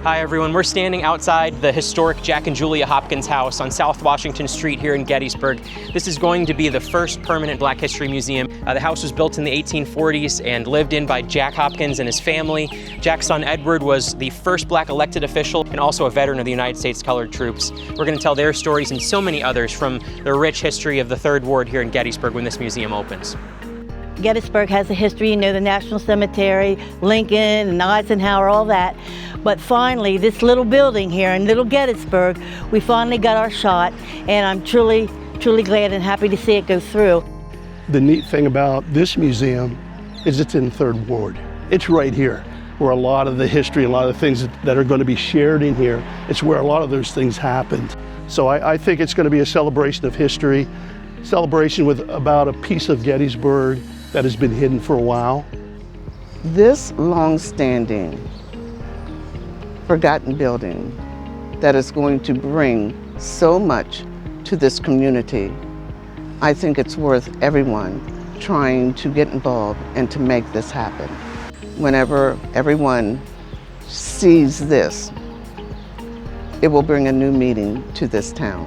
Hi everyone, we're standing outside the historic Jack and Julia Hopkins house on South Washington Street here in Gettysburg. This is going to be the first permanent Black History museum. The house was built in the 1840s and lived in by Jack Hopkins and his family. Jack's son Edward was the first Black elected official and also a veteran of the United States Colored Troops. We're going to tell their stories and so many others from the rich history of the 3rd Ward here in Gettysburg when this museum opens. Gettysburg has a history, the National Cemetery, Lincoln and Eisenhower, all that. But finally, this little building here in Little Gettysburg, we finally got our shot, and I'm truly, truly glad and happy to see it go through. The neat thing about this museum is it's in 3rd Ward. It's right here, where a lot of the history, a lot of the things that are going to be shared in here, it's where a lot of those things happened. So I think it's going to be a celebration of history, celebration with about a piece of Gettysburg that has been hidden for a while. This long-standing, forgotten building that is going to bring so much to this community, I think it's worth everyone trying to get involved and to make this happen. Whenever everyone sees this, it will bring a new meaning to this town.